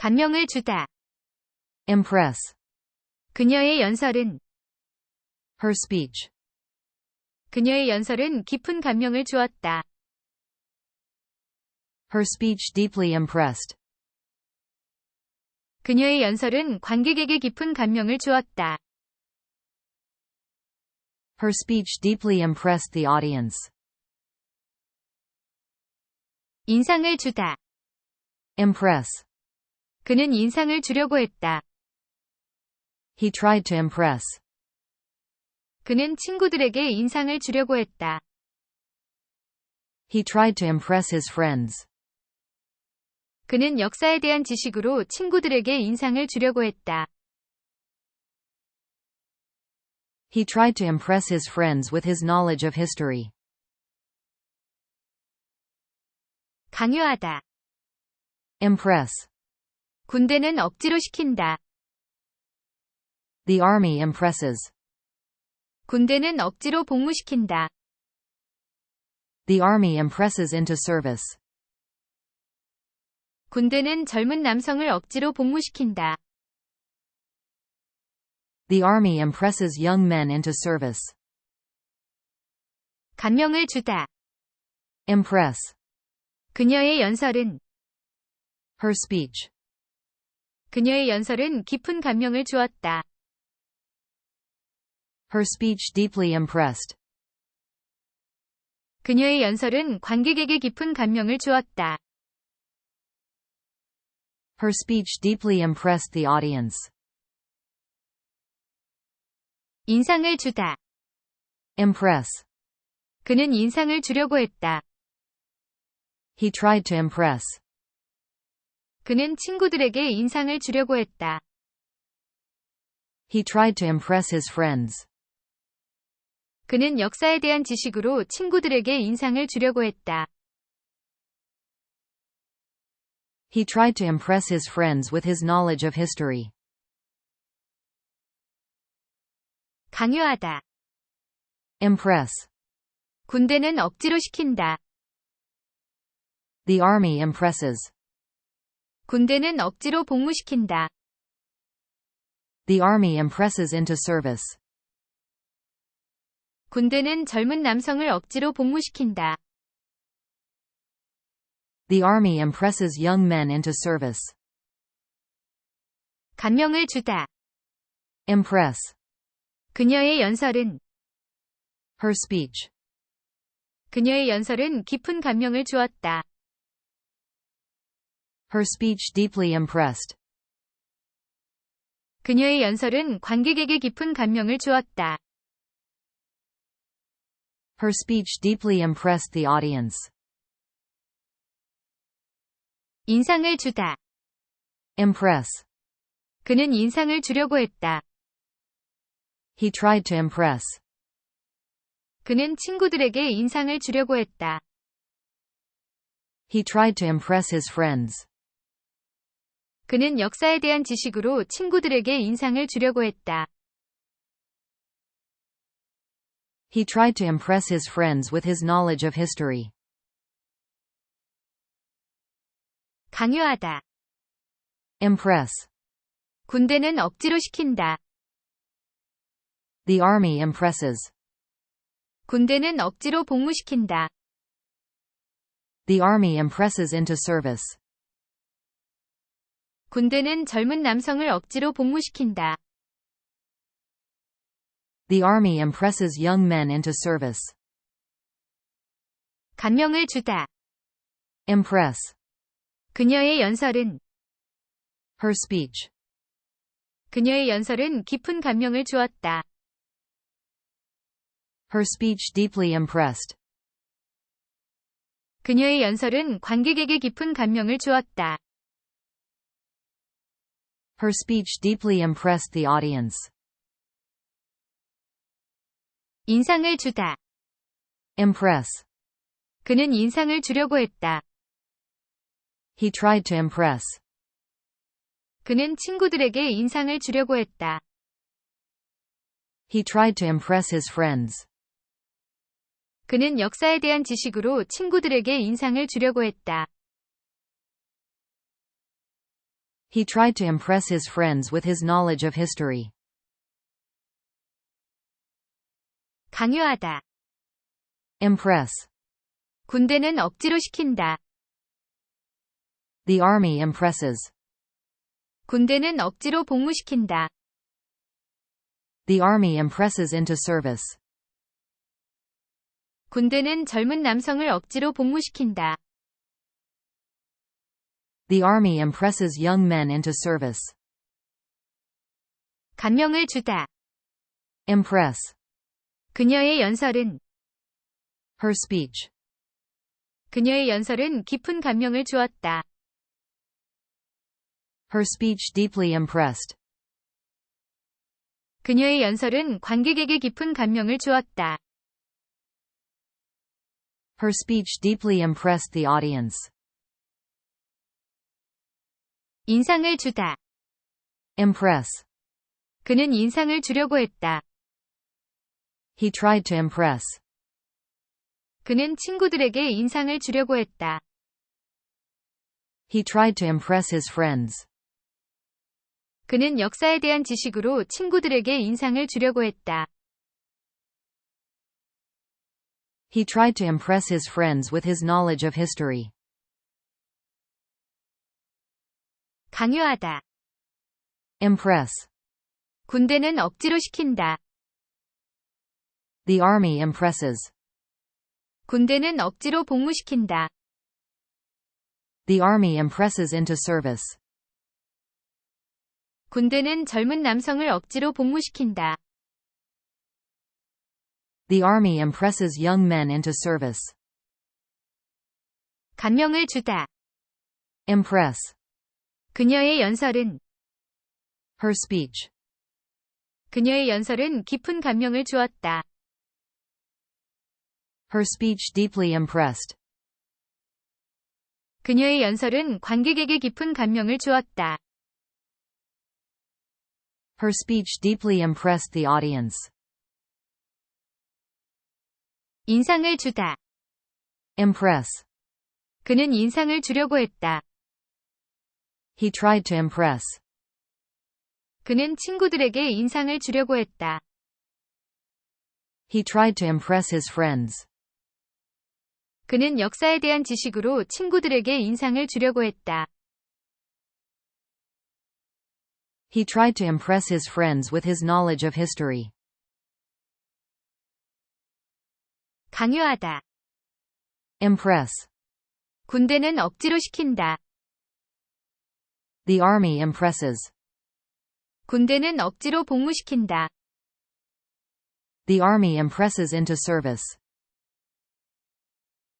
감명을 주다. impress, 그녀의 연설은 her speech, 그녀의 연설은 깊은 감명을 주었다. her speech deeply impressed, 그녀의 연설은 관객에게 깊은 감명을 주었다. her speech deeply impressed the audience, 인상을 주다. impress, 그는 인상을 주려고 했다. he tried to impress, 그는 친구들에게 인상을 주려고 했다. he tried to impress his friends, 그는 역사에 대한 지식으로 친구들에게 인상을 주려고 했다. he tried to impress his friends with his knowledge of history, 강요하다. impress, 군대는 억지로 시킨다. the army impresses, 군대는 억지로 복무시킨다. the army impresses into service, 군대는 젊은 남성을 억지로 복무시킨다. the army impresses young men into service, 감명을 주다. impress, 그녀의 연설은 her speech, 그녀의 연설은 깊은 감명을 주었다. her speech deeply impressed, 그녀의 연설은 관객에게 깊은 감명을 주었다. her speech deeply impressed the audience, 인상을 주다. impress, 그는 인상을 주려고 했다. he tried to impress, 그는 친구들에게 인상을 주려고 했다. he tried to impress his friends, 그는 역사에 대한 지식으로 친구들에게 인상을 주려고 했다. he tried to impress his friends with his knowledge of history, 강요하다. impress, 군대는 억지로 시킨다. the army impresses, 군대는 억지로 복무시킨다. the army impresses into service, 군대는 젊은 남성을 억지로 복무시킨다. the army impresses young men into service, 감명을 주다. impress, 그녀의 연설은 her speech, 그녀의 연설은 깊은 감명을 주었다. her speech deeply impressed, 그녀의 연설은 관객에게 깊은 감명을 주었다. her speech deeply impressed the audience, 인상을 주다. impress, 그는 인상을 주려고 했다. he tried to impress, 그는 친구들에게 인상을 주려고 했다. he tried to impress his friends, 그는 역사에 대한 지식으로 친구들에게 인상을 주려고 했다. he tried to impress his friends with his knowledge of history, 강요하다. impress, 군대는 억지로 시킨다. the army impresses, 군대는 억지로 복무시킨다. the army impresses into service, 군대는 젊은 남성을 억지로 복무시킨다. the army impresses young men into service, 감명을 주다. impress, 그녀의 연설은 her speech, 그녀의 연설은 깊은 감명을 주었다. her speech deeply impressed, 그녀의 연설은 관객에게 깊은 감명을 주었다. her speech deeply impressed the audience, 인상을 주다. impress, 그는 인상을 주려고 했다. he tried to impress, 그는 친구들에게 인상을 주려고 했다. he tried to impress his friends, 그는 역사에 대한 지식으로 친구들에게 인상을 주려고 했다. He tried to impress his friends with his knowledge of history. 강요하다. Impress. 군대는 억지로 시킨다. The army impresses. 군대는 억지로 복무시킨다. The army impresses into service. 군대는 젊은 남성을 억지로 복무시킨다. The army impresses young men into service. 감명을 주다. Impress. 그녀의 연설은 Her speech. 그녀의 연설은 깊은 감명을 주었다. Her speech deeply impressed. 그녀의 연설은 관객에게 깊은 감명을 주었다. Her speech deeply impressed the audience. 인상을 주다. Impress. 그는 인상을 주려고 했다. He tried to impress. 그는 친구들에게 인상을 주려고 했다. He tried to impress his friends. 그는 역사에 대한 지식으로 친구들에게 인상을 주려고 했다. He tried to impress his friends with his knowledge of history. 강요하다. Impress. 군대는 억지로 시킨다. The army impresses. 군대는 억지로 복무시킨다. The army impresses into service. 군대는 젊은 남성을 억지로 복무시킨다. The army impresses young men into service. 감명을 주다. Impress. 그녀의 연설은 Her speech. 그녀의 연설은 깊은 감명을 주었다. Her speech deeply impressed. 그녀의 연설은 관객에게 깊은 감명을 주었다. Her speech deeply impressed the audience. 인상을 주다. Impress. 그는 인상을 주려고 했다. He tried to impress. 그는 친구들에게 인상을 주려고 했다. He tried to impress his friends. 그는 역사에 대한 지식으로 친구들에게 인상을 주려고 했다. He tried to impress his friends with his knowledge of history. 강요하다. Impress. 군대는 억지로 시킨다. The army impresses. 군대는 억지로 복무시킨다. The army impresses into service.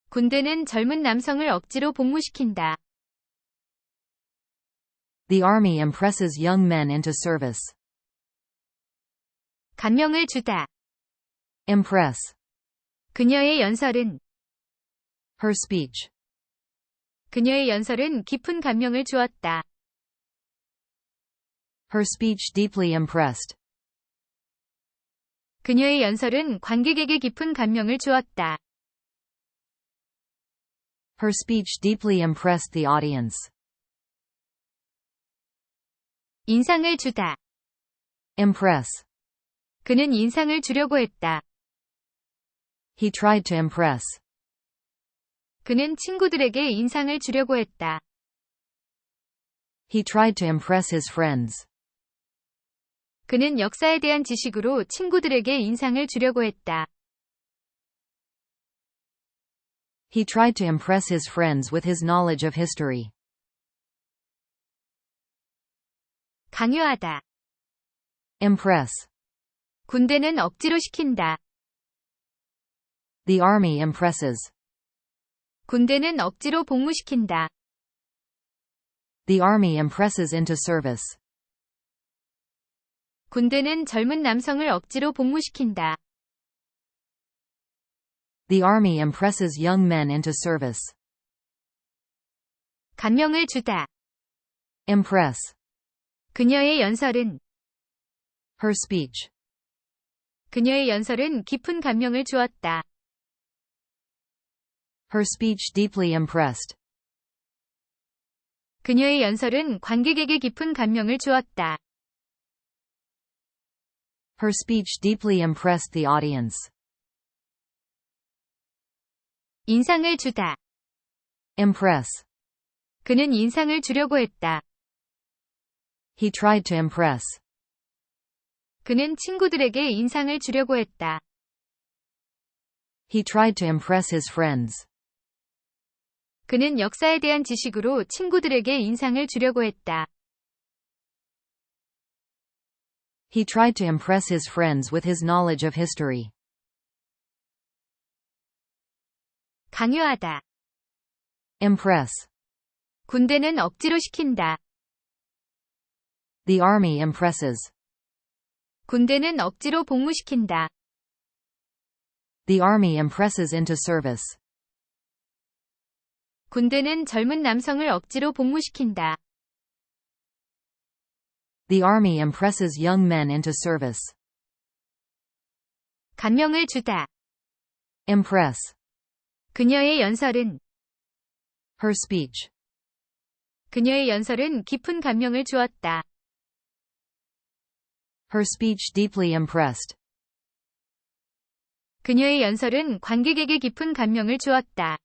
군대는 젊은 남성을 억지로 복무시킨다. The army impresses young men into service. 감명을 주다. Impress. 그녀의 연설은 Her speech. 그녀의 연설은 깊은 감명을 주었다. Her speech deeply impressed. 그녀의 연설은 관객에게 깊은 감명을 주었다. Her speech deeply impressed the audience. 인상을 주다. Impress. 그는 인상을 주려고 했다. He tried to impress. 그는 친구들에게 인상을 주려고 했다. He tried to impress his friends. 그는 역사에 대한 지식으로 친구들에게 인상을 주려고 했다. He tried to impress his friends with his knowledge of history. 강요하다. Impress. 군대는 억지로 시킨다. The army impresses. 군대는 억지로 복무시킨다. The army impresses into service. 군대는 젊은 남성을 억지로 복무시킨다. The army impresses young men into service. 감명을 주다. Impress. 그녀의 연설은 Her speech. 그녀의 연설은 깊은 감명을 주었다. Her speech deeply impressed. 그녀의 연설은 관객에게 깊은 감명을 주었다. Her speech deeply impressed the audience. 인상을 주다. Impress. 그는 인상을 주려고 했다. He tried to impress. 그는 친구들에게 인상을 주려고 했다. He tried to impress his friends. 그는 역사에 대한 지식으로 친구들에게 인상을 주려고 했다. He tried to impress his friends with his knowledge of history. 강요하다. Impress. 군대는 억지로 시킨다. The army impresses. 군대는 억지로 복무시킨다. The army impresses into service. 군대는 젊은 남성을 억지로 복무시킨다. The army impresses young men into service. 감명을 주다. Impress. 그녀의 연설은 Her speech. 그녀의 연설은 깊은 감명을 주었다. Her speech deeply impressed. 그녀의 연설은 관객에게 깊은 감명을 주었다.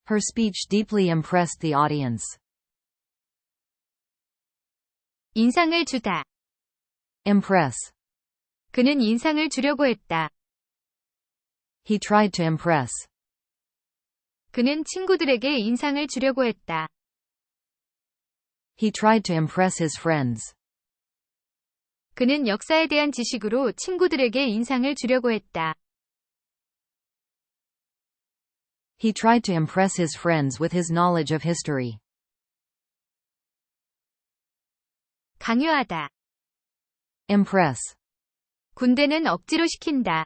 Her speech deeply impressed the audience. 인상을 주다. Impress. 그는 인상을 주려고 했다. He tried to impress. 그는 친구들에게 인상을 주려고 했다. He tried to impress his friends. 그는 역사에 대한 지식으로 친구들에게 인상을 주려고 했다. He tried to impress his friends with his knowledge of history. 강요하다. Impress. 군대는 억지로 시킨다.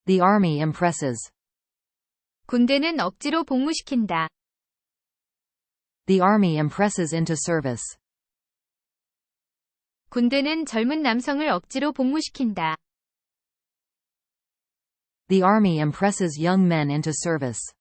The army impresses. 군대는 억지로 복무시킨다. The army impresses into service. 군대는 젊은 남성을 억지로 복무시킨다. The army impresses young men into service.